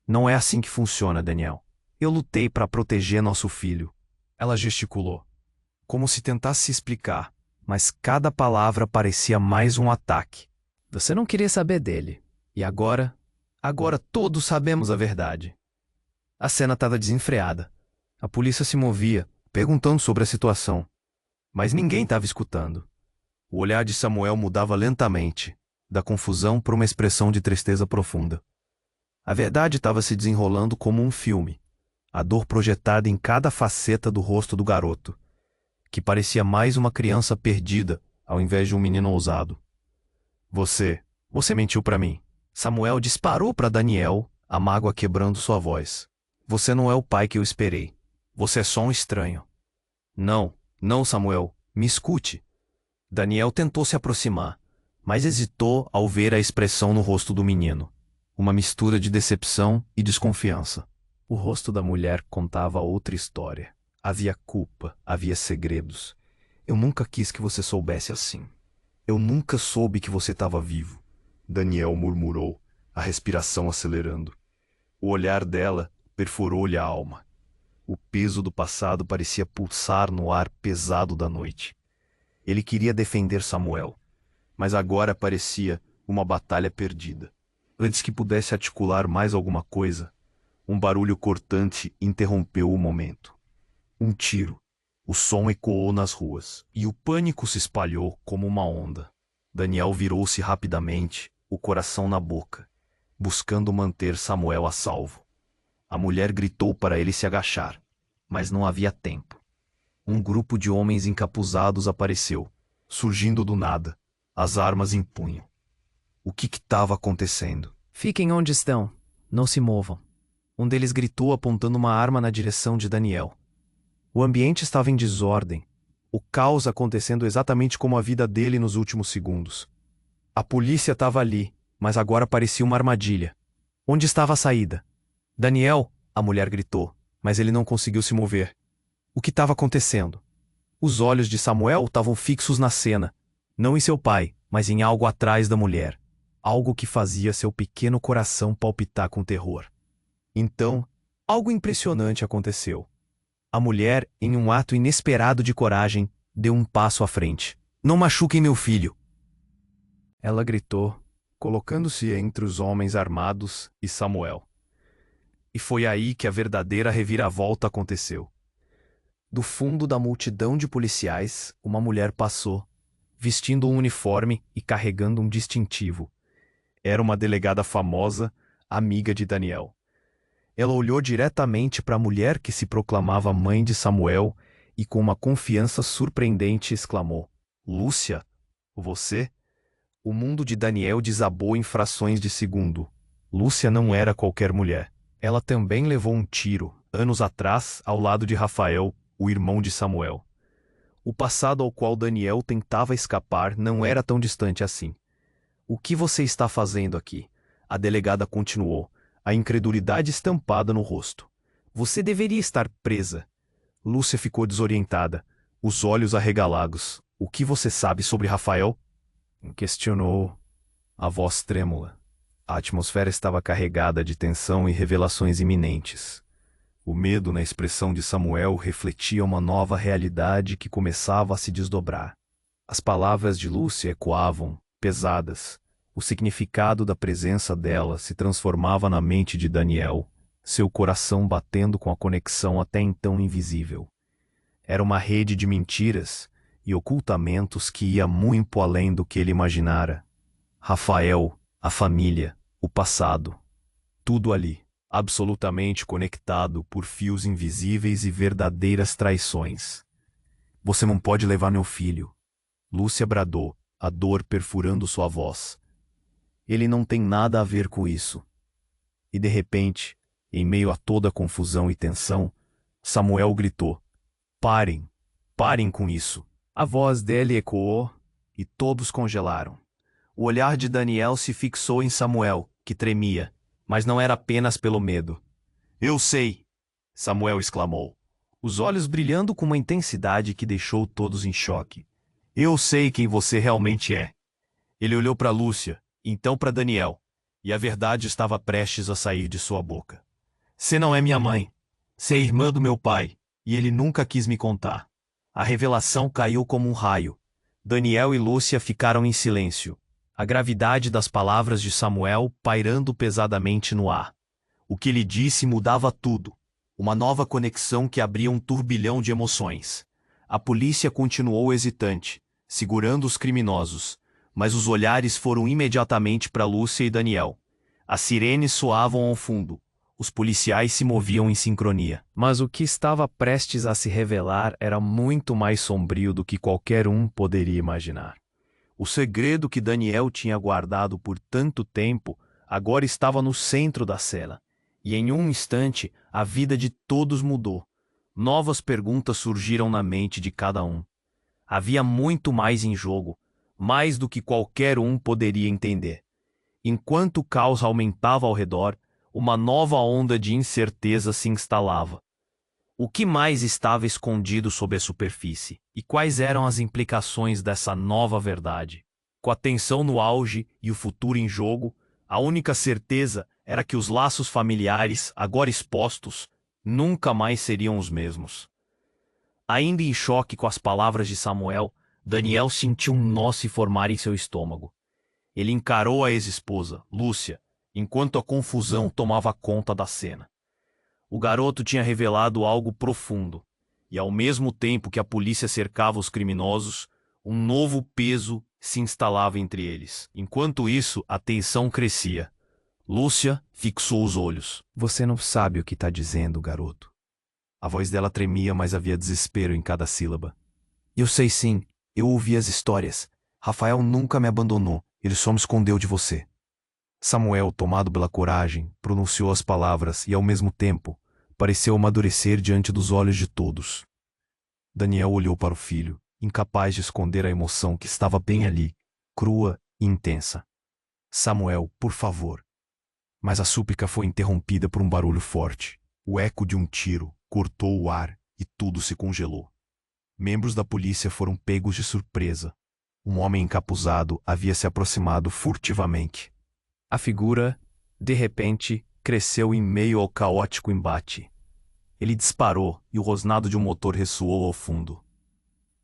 Não é assim que funciona, Daniel. Eu lutei para proteger nosso filho. Ela gesticulou, como se tentasse se explicar, mas cada palavra parecia mais um ataque. Você não queria saber dele. E agora? Agora todos sabemos a verdade. A cena estava desenfreada. A polícia se movia, perguntando sobre a situação. Mas ninguém estava escutando. O olhar de Samuel mudava lentamente, da confusão para uma expressão de tristeza profunda. A verdade estava se desenrolando como um filme, a dor projetada em cada faceta do rosto do garoto, que parecia mais uma criança perdida ao invés de um menino ousado. Você mentiu para mim. Samuel disparou para Daniel, a mágoa quebrando sua voz. Você não é o pai que eu esperei. Você é só um estranho. Não, Samuel, me escute. Daniel tentou se aproximar, mas hesitou ao ver a expressão no rosto do menino. Uma mistura de decepção e desconfiança. O rosto da mulher contava outra história. Havia culpa, havia segredos. Eu nunca quis que você soubesse assim. Eu nunca soube que você estava vivo. Daniel murmurou, a respiração acelerando. O olhar dela perfurou-lhe a alma. O peso do passado parecia pulsar no ar pesado da noite. Ele queria defender Samuel, mas agora parecia uma batalha perdida. Antes que pudesse articular mais alguma coisa, um barulho cortante interrompeu o momento. Um tiro. O som ecoou nas ruas, e o pânico se espalhou como uma onda. Daniel virou-se rapidamente, o coração na boca, buscando manter Samuel a salvo. A mulher gritou para ele se agachar, mas não havia tempo. Um grupo de homens encapuzados apareceu, surgindo do nada, as armas em punho. O que estava acontecendo? Fiquem onde estão. Não se movam. Um deles gritou apontando uma arma na direção de Daniel. O ambiente estava em desordem, o caos acontecendo exatamente como a vida dele nos últimos segundos. A polícia estava ali, mas agora parecia uma armadilha. Onde estava a saída? Daniel, a mulher gritou, mas ele não conseguiu se mover. O que estava acontecendo? Os olhos de Samuel estavam fixos na cena, não em seu pai, mas em algo atrás da mulher. Algo que fazia seu pequeno coração palpitar com terror. Então, algo impressionante aconteceu. A mulher, em um ato inesperado de coragem, deu um passo à frente. Não machuquem meu filho! Ela gritou, colocando-se entre os homens armados e Samuel. E foi aí que a verdadeira reviravolta aconteceu. Do fundo da multidão de policiais, uma mulher passou, vestindo um uniforme e carregando um distintivo. Era uma delegada famosa, amiga de Daniel. Ela olhou diretamente para a mulher que se proclamava mãe de Samuel e com uma confiança surpreendente exclamou: Lúcia, você? O mundo de Daniel desabou em frações de segundo. Lúcia não era qualquer mulher. Ela também levou um tiro, anos atrás, ao lado de Rafael, o irmão de Samuel. O passado ao qual Daniel tentava escapar não era tão distante assim. O que você está fazendo aqui? A delegada continuou, a incredulidade estampada no rosto. Você deveria estar presa. Lúcia ficou desorientada, os olhos arregalados. O que você sabe sobre Rafael? Questionou, a voz trêmula. A atmosfera estava carregada de tensão e revelações iminentes. O medo na expressão de Samuel refletia uma nova realidade que começava a se desdobrar. As palavras de Lúcia ecoavam, pesadas. O significado da presença dela se transformava na mente de Daniel, seu coração batendo com a conexão até então invisível. Era uma rede de mentiras e ocultamentos que ia muito além do que ele imaginara. Rafael, a família, o passado, tudo ali, absolutamente conectado por fios invisíveis e verdadeiras traições. Você não pode levar meu filho. Lúcia bradou, a dor perfurando sua voz. Ele não tem nada a ver com isso. E de repente, em meio a toda a confusão e tensão, Samuel gritou: Parem! Parem com isso! A voz dele ecoou e todos congelaram. O olhar de Daniel se fixou em Samuel, que tremia, mas não era apenas pelo medo. Eu sei, Samuel exclamou, os olhos brilhando com uma intensidade que deixou todos em choque. Eu sei quem você realmente é. Ele olhou para Lúcia, então para Daniel, e a verdade estava prestes a sair de sua boca. Você não é minha mãe. Você é irmã do meu pai, e ele nunca quis me contar. A revelação caiu como um raio. Daniel e Lúcia ficaram em silêncio, a gravidade das palavras de Samuel pairando pesadamente no ar. O que ele disse mudava tudo. Uma nova conexão que abria um turbilhão de emoções. A polícia continuou hesitante, segurando os criminosos, mas os olhares foram imediatamente para Lúcia e Daniel. As sirenes soavam ao fundo. Os policiais se moviam em sincronia. Mas o que estava prestes a se revelar era muito mais sombrio do que qualquer um poderia imaginar. O segredo que Daniel tinha guardado por tanto tempo agora estava no centro da cela. E em um instante, a vida de todos mudou. Novas perguntas surgiram na mente de cada um. Havia muito mais em jogo, mais do que qualquer um poderia entender. Enquanto o caos aumentava ao redor, uma nova onda de incerteza se instalava. O que mais estava escondido sob a superfície? E quais eram as implicações dessa nova verdade? Com a tensão no auge e o futuro em jogo, a única certeza era que os laços familiares, agora expostos, nunca mais seriam os mesmos. Ainda em choque com as palavras de Samuel, Daniel sentiu um nó se formar em seu estômago. Ele encarou a ex-esposa, Lúcia, enquanto a confusão tomava conta da cena. O garoto tinha revelado algo profundo, e ao mesmo tempo que a polícia cercava os criminosos, um novo peso se instalava entre eles. Enquanto isso, a tensão crescia. Lúcia fixou os olhos. Você não sabe o que está dizendo, garoto. A voz dela tremia, mas havia desespero em cada sílaba. Eu sei sim, eu ouvi as histórias. Rafael nunca me abandonou, ele só me escondeu de você. Samuel, tomado pela coragem, pronunciou as palavras e, ao mesmo tempo, pareceu amadurecer diante dos olhos de todos. Daniel olhou para o filho, incapaz de esconder a emoção que estava bem ali, crua e intensa. Samuel, por favor. Mas a súplica foi interrompida por um barulho forte. O eco de um tiro cortou o ar e tudo se congelou. Membros da polícia foram pegos de surpresa. Um homem encapuzado havia se aproximado furtivamente. A figura, de repente, cresceu em meio ao caótico embate. Ele disparou e o rosnado de um motor ressoou ao fundo.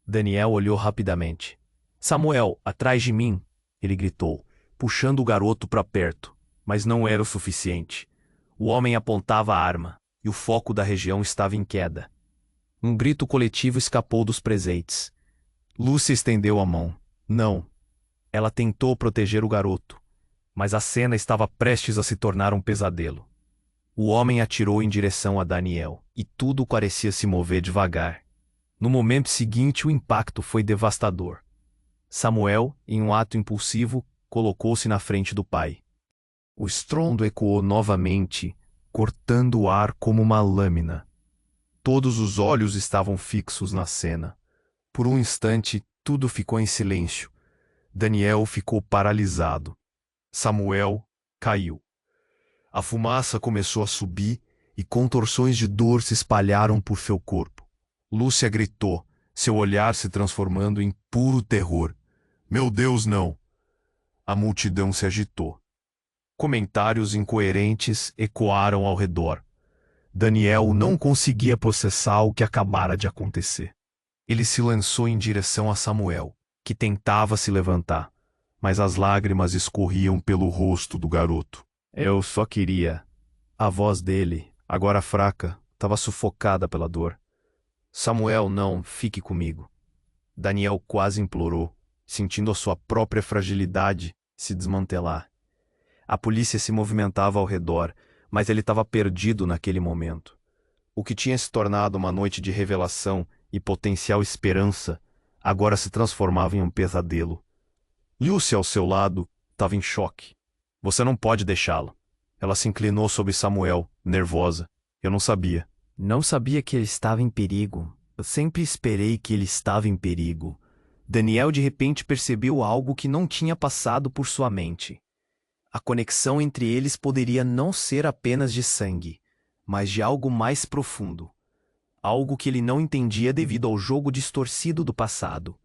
Daniel olhou rapidamente. Samuel, atrás de mim! Ele gritou, puxando o garoto para perto, mas não era o suficiente. O homem apontava a arma, e o foco da região estava em queda. Um grito coletivo escapou dos presentes. Lúcia estendeu a mão. Não. Ela tentou proteger o garoto, mas a cena estava prestes a se tornar um pesadelo. O homem atirou em direção a Daniel, e tudo parecia se mover devagar. No momento seguinte, o impacto foi devastador. Samuel, em um ato impulsivo, colocou-se na frente do pai. O estrondo ecoou novamente, cortando o ar como uma lâmina. Todos os olhos estavam fixos na cena. Por um instante, tudo ficou em silêncio. Daniel ficou paralisado. Samuel caiu. A fumaça começou a subir e contorções de dor se espalharam por seu corpo. Lúcia gritou, seu olhar se transformando em puro terror. Meu Deus, não! A multidão se agitou. Comentários incoerentes ecoaram ao redor. Daniel não conseguia processar o que acabara de acontecer. Ele se lançou em direção a Samuel, que tentava se levantar, mas as lágrimas escorriam pelo rosto do garoto. Eu só queria. A voz dele, agora fraca, estava sufocada pela dor. Samuel, não, fique comigo. Daniel quase implorou, sentindo a sua própria fragilidade se desmantelar. A polícia se movimentava ao redor, mas ele estava perdido naquele momento. O que tinha se tornado uma noite de revelação e potencial esperança, agora se transformava em um pesadelo. Lúcia, ao seu lado, estava em choque. Você não pode deixá-lo. Ela se inclinou sobre Samuel, nervosa. Eu não sabia. Não sabia que ele estava em perigo. Eu sempre esperei que ele estava em perigo. Daniel de repente percebeu algo que não tinha passado por sua mente. A conexão entre eles poderia não ser apenas de sangue, mas de algo mais profundo. Algo que ele não entendia devido ao jogo distorcido do passado.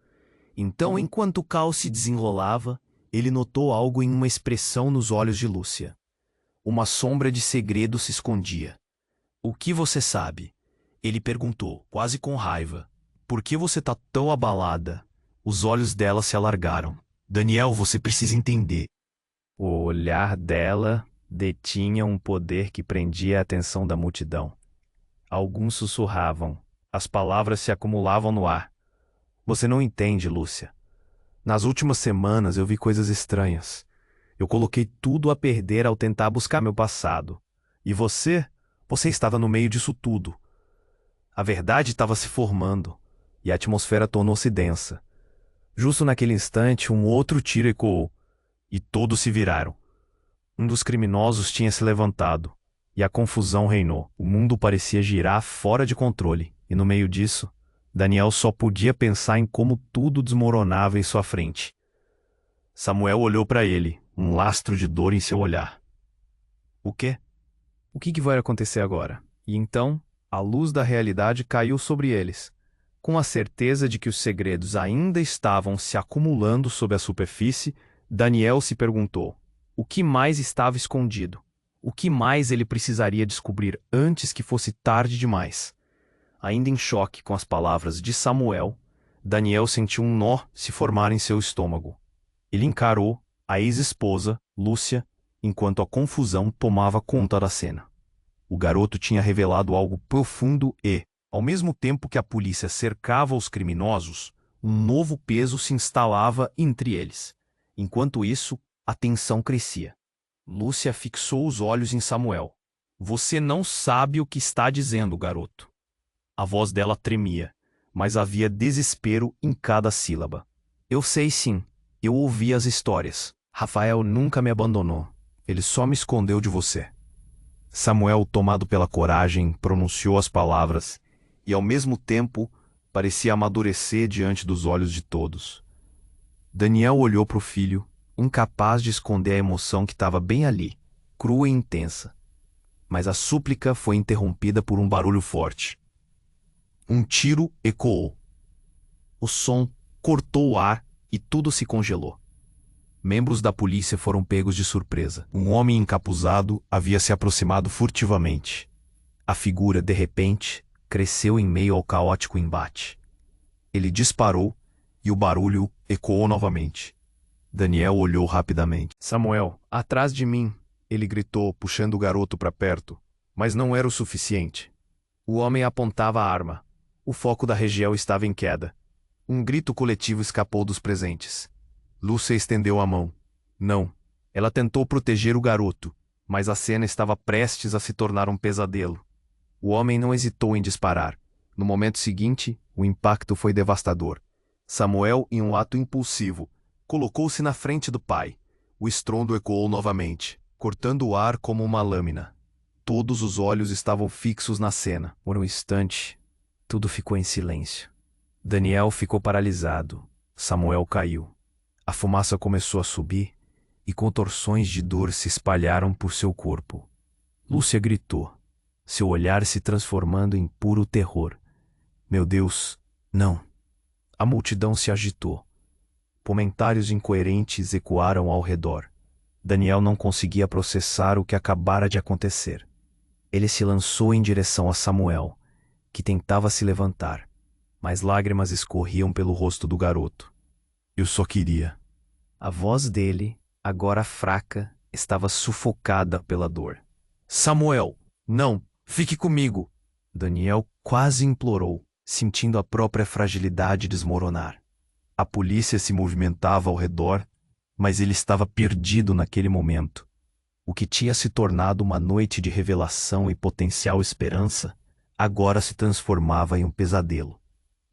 Então, enquanto o caos se desenrolava, ele notou algo em uma expressão nos olhos de Lúcia. Uma sombra de segredo se escondia. "O que você sabe?" Ele perguntou, quase com raiva. "Por que você está tão abalada?" Os olhos dela se alargaram. "Daniel, você precisa entender." O olhar dela detinha um poder que prendia a atenção da multidão. Alguns sussurravam. As palavras se acumulavam no ar. "Você não entende, Lúcia. Nas últimas semanas eu vi coisas estranhas. Eu coloquei tudo a perder ao tentar buscar meu passado. E você estava no meio disso tudo. A verdade estava se formando, e a atmosfera tornou-se densa. Justo naquele instante, um outro tiro ecoou, e todos se viraram. Um dos criminosos tinha se levantado, e a confusão reinou. O mundo parecia girar fora de controle, e no meio disso, Daniel só podia pensar em como tudo desmoronava em sua frente. Samuel olhou para ele, um lastro de dor em seu olhar. "O quê? O que vai acontecer agora?" E então, a luz da realidade caiu sobre eles. Com a certeza de que os segredos ainda estavam se acumulando sob a superfície, Daniel se perguntou: o que mais estava escondido? O que mais ele precisaria descobrir antes que fosse tarde demais? Ainda em choque com as palavras de Samuel, Daniel sentiu um nó se formar em seu estômago. Ele encarou a ex-esposa, Lúcia, enquanto a confusão tomava conta da cena. O garoto tinha revelado algo profundo e, ao mesmo tempo que a polícia cercava os criminosos, um novo peso se instalava entre eles. Enquanto isso, a tensão crescia. Lúcia fixou os olhos em Samuel. "Você não sabe o que está dizendo, garoto." A voz dela tremia, mas havia desespero em cada sílaba. "Eu sei sim. Eu ouvi as histórias. Rafael nunca me abandonou. Ele só me escondeu de você." Samuel, tomado pela coragem, pronunciou as palavras e, ao mesmo tempo, parecia amadurecer diante dos olhos de todos. Daniel olhou para o filho, incapaz de esconder a emoção que estava bem ali, crua e intensa. Mas a súplica foi interrompida por um barulho forte. Um tiro ecoou. O som cortou o ar e tudo se congelou. Membros da polícia foram pegos de surpresa. Um homem encapuzado havia se aproximado furtivamente. A figura, de repente, cresceu em meio ao caótico embate. Ele disparou e o barulho ecoou novamente. Daniel olhou rapidamente. "Samuel, atrás de mim!" ele gritou, puxando o garoto para perto. Mas não era o suficiente. O homem apontava a arma. O foco da região estava em queda. Um grito coletivo escapou dos presentes. Lúcia estendeu a mão. Não. Ela tentou proteger o garoto, mas a cena estava prestes a se tornar um pesadelo. O homem não hesitou em disparar. No momento seguinte, o impacto foi devastador. Samuel, em um ato impulsivo, colocou-se na frente do pai. O estrondo ecoou novamente, cortando o ar como uma lâmina. Todos os olhos estavam fixos na cena. Por um instante, tudo ficou em silêncio. Daniel ficou paralisado. Samuel caiu. A fumaça começou a subir e contorções de dor se espalharam por seu corpo. Lúcia gritou, seu olhar se transformando em puro terror. "Meu Deus, não!" A multidão se agitou. Comentários incoerentes ecoaram ao redor. Daniel não conseguia processar o que acabara de acontecer. Ele se lançou em direção a Samuel, que tentava se levantar, mas lágrimas escorriam pelo rosto do garoto. "Eu só queria." A voz dele, agora fraca, estava sufocada pela dor. "Samuel, não, fique comigo!" Daniel quase implorou, sentindo a própria fragilidade desmoronar. A polícia se movimentava ao redor, mas ele estava perdido naquele momento. O que tinha se tornado uma noite de revelação e potencial esperança, agora se transformava em um pesadelo.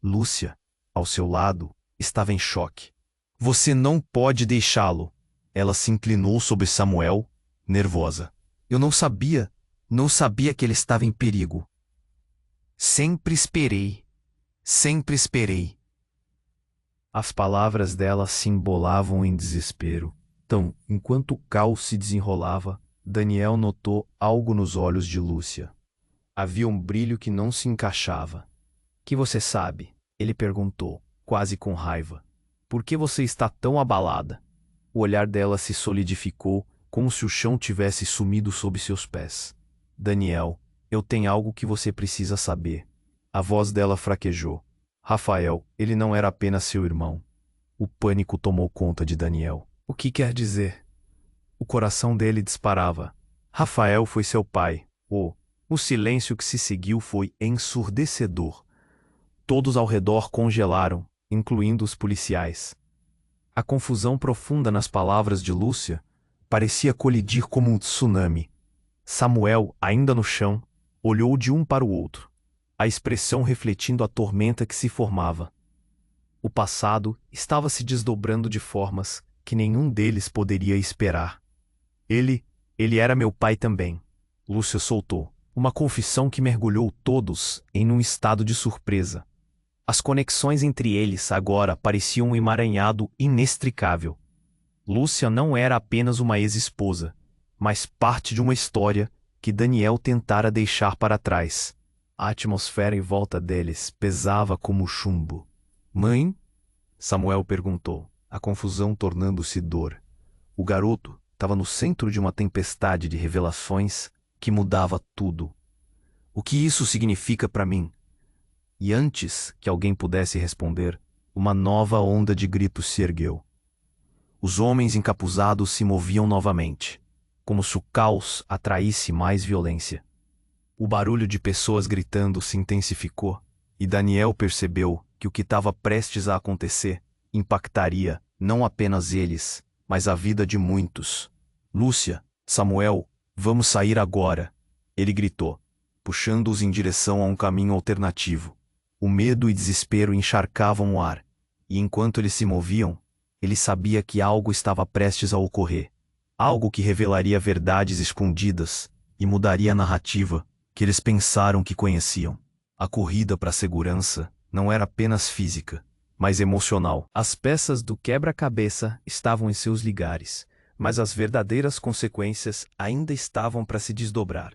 Lúcia, ao seu lado, estava em choque. "Você não pode deixá-lo." Ela se inclinou sobre Samuel, nervosa. "Eu não sabia que ele estava em perigo. Sempre esperei. As palavras dela se embolavam em desespero. Então, enquanto o caos se desenrolava, Daniel notou algo nos olhos de Lúcia. Havia um brilho que não se encaixava. Que você sabe? Ele perguntou, quase com raiva. Por que você está tão abalada? O olhar dela se solidificou, como se o chão tivesse sumido sob seus pés. Daniel, eu tenho algo que você precisa saber. A voz dela fraquejou. Rafael, ele não era apenas seu irmão. O pânico tomou conta de Daniel. O que quer dizer? O coração dele disparava. Rafael foi seu pai. O silêncio que se seguiu foi ensurdecedor. Todos ao redor congelaram, incluindo os policiais. A confusão profunda nas palavras de Lúcia parecia colidir como um tsunami. Samuel, ainda no chão, olhou de um para o outro, a expressão refletindo a tormenta que se formava. O passado estava se desdobrando de formas que nenhum deles poderia esperar. Ele era meu pai também. Lúcia soltou, uma confissão que mergulhou todos em um estado de surpresa. As conexões entre eles agora pareciam um emaranhado inextricável. Lúcia não era apenas uma ex-esposa, mas parte de uma história que Daniel tentara deixar para trás. A atmosfera em volta deles pesava como chumbo. Mãe? Samuel perguntou, a confusão tornando-se dor. O garoto estava no centro de uma tempestade de revelações que mudava tudo. O que isso significa para mim? E antes que alguém pudesse responder, uma nova onda de gritos se ergueu. Os homens encapuzados se moviam novamente, como se o caos atraísse mais violência. O barulho de pessoas gritando se intensificou, e Daniel percebeu que o que estava prestes a acontecer impactaria não apenas eles, mas a vida de muitos. Lúcia, Samuel, vamos sair agora, ele gritou, puxando-os em direção a um caminho alternativo. O medo e desespero encharcavam o ar, e enquanto eles se moviam, ele sabia que algo estava prestes a ocorrer. Algo que revelaria verdades escondidas e mudaria a narrativa que eles pensaram que conheciam. A corrida para a segurança não era apenas física, mas emocional. As peças do quebra-cabeça estavam em seus lugares, mas as verdadeiras consequências ainda estavam para se desdobrar.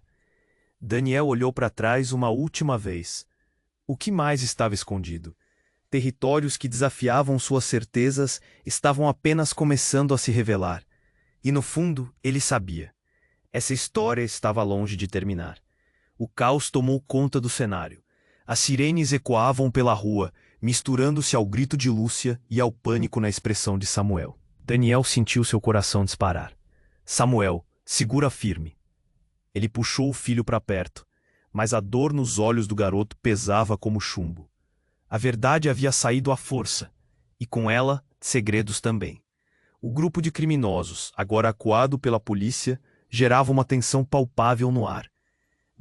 Daniel olhou para trás uma última vez. O que mais estava escondido? Territórios que desafiavam suas certezas estavam apenas começando a se revelar. E no fundo, ele sabia. Essa história estava longe de terminar. O caos tomou conta do cenário. As sirenes ecoavam pela rua, misturando-se ao grito de Lúcia e ao pânico na expressão de Samuel. Daniel sentiu seu coração disparar. Samuel, segura firme. Ele puxou o filho para perto, mas a dor nos olhos do garoto pesava como chumbo. A verdade havia saído à força, e com ela, segredos também. O grupo de criminosos, agora acuado pela polícia, gerava uma tensão palpável no ar.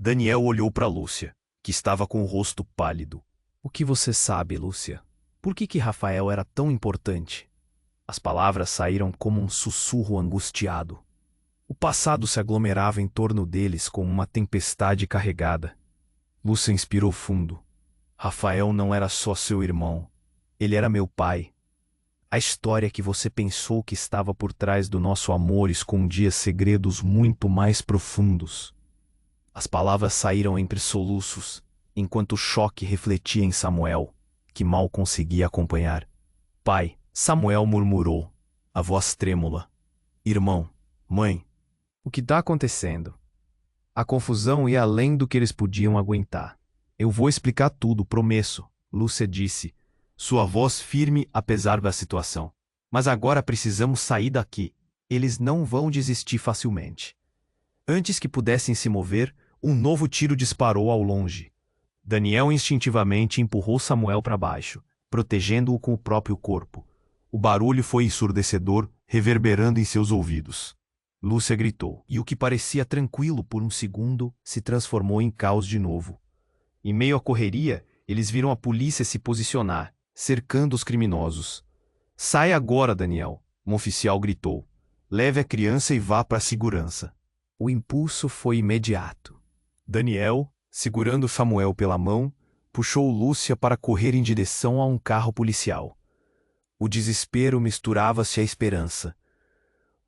Daniel olhou para Lúcia, que estava com o rosto pálido. O que você sabe, Lúcia? Por que Rafael era tão importante? As palavras saíram como um sussurro angustiado. O passado se aglomerava em torno deles como uma tempestade carregada. Lúcia inspirou fundo. Rafael não era só seu irmão. Ele era meu pai. A história que você pensou que estava por trás do nosso amor escondia segredos muito mais profundos. As palavras saíram entre soluços, enquanto o choque refletia em Samuel, que mal conseguia acompanhar. Pai, Samuel murmurou, a voz trêmula. Irmão, mãe, o que está acontecendo? A confusão ia além do que eles podiam aguentar. Eu vou explicar tudo, prometo, Lúcia disse, sua voz firme apesar da situação. Mas agora precisamos sair daqui. Eles não vão desistir facilmente. Antes que pudessem se mover, um novo tiro disparou ao longe. Daniel instintivamente empurrou Samuel para baixo, protegendo-o com o próprio corpo. O barulho foi ensurdecedor, reverberando em seus ouvidos. Lúcia gritou, e o que parecia tranquilo por um segundo se transformou em caos de novo. Em meio à correria, eles viram a polícia se posicionar, cercando os criminosos. Sai agora, Daniel, um oficial gritou. Leve a criança e vá para a segurança. O impulso foi imediato. Daniel, segurando Samuel pela mão, puxou Lúcia para correr em direção a um carro policial. O desespero misturava-se à esperança.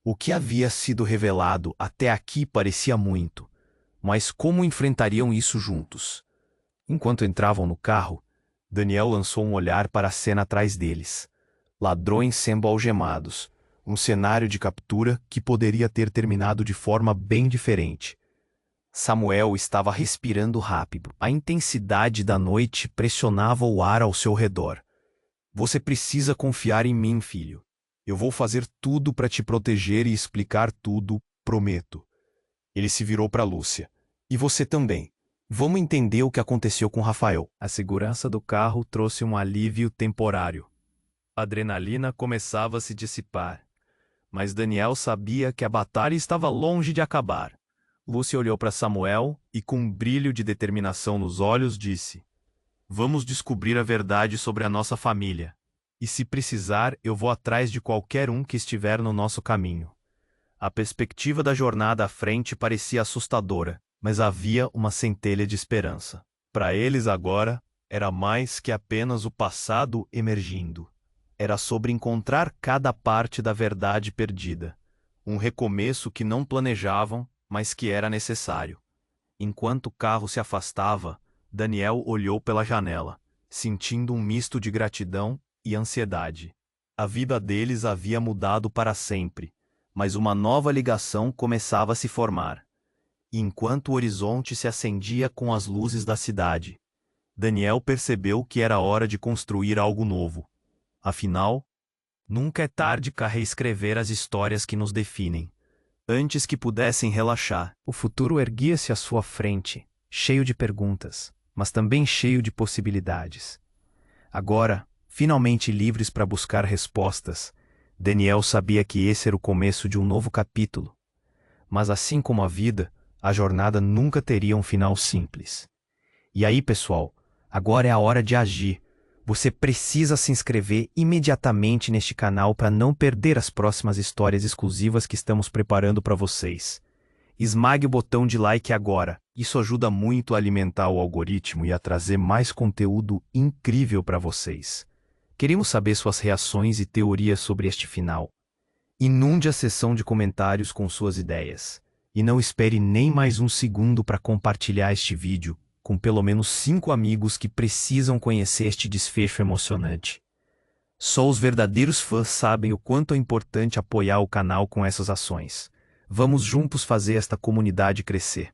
O que havia sido revelado até aqui parecia muito, mas como enfrentariam isso juntos? Enquanto entravam no carro, Daniel lançou um olhar para a cena atrás deles. Ladrões sendo algemados, um cenário de captura que poderia ter terminado de forma bem diferente. Samuel estava respirando rápido. A intensidade da noite pressionava o ar ao seu redor. Você precisa confiar em mim, filho. Eu vou fazer tudo para te proteger e explicar tudo, prometo. Ele se virou para Lúcia. E você também. Vamos entender o que aconteceu com Rafael. A segurança do carro trouxe um alívio temporário. A adrenalina começava a se dissipar. Mas Daniel sabia que a batalha estava longe de acabar. Lúcia olhou para Samuel e, com um brilho de determinação nos olhos, disse: Vamos descobrir a verdade sobre a nossa família. E se precisar, eu vou atrás de qualquer um que estiver no nosso caminho. A perspectiva da jornada à frente parecia assustadora, mas havia uma centelha de esperança. Para eles agora, era mais que apenas o passado emergindo. Era sobre encontrar cada parte da verdade perdida. Um recomeço que não planejavam, mas que era necessário. Enquanto o carro se afastava, Daniel olhou pela janela, sentindo um misto de gratidão e ansiedade. A vida deles havia mudado para sempre, mas uma nova ligação começava a se formar. E enquanto o horizonte se acendia com as luzes da cidade, Daniel percebeu que era hora de construir algo novo. Afinal, nunca é tarde para reescrever as histórias que nos definem. Antes que pudessem relaxar, o futuro erguia-se à sua frente, cheio de perguntas, mas também cheio de possibilidades. Agora, finalmente livres para buscar respostas, Daniel sabia que esse era o começo de um novo capítulo. Mas assim como a vida, a jornada nunca teria um final simples. E aí, pessoal, agora é a hora de agir. Você precisa se inscrever imediatamente neste canal para não perder as próximas histórias exclusivas que estamos preparando para vocês. Esmague o botão de like agora. Isso ajuda muito a alimentar o algoritmo e a trazer mais conteúdo incrível para vocês. Queremos saber suas reações e teorias sobre este final. Inunde a seção de comentários com suas ideias. E não espere nem mais um segundo para compartilhar este vídeo com pelo menos 5 amigos que precisam conhecer este desfecho emocionante. Só os verdadeiros fãs sabem o quanto é importante apoiar o canal com essas ações. Vamos juntos fazer esta comunidade crescer.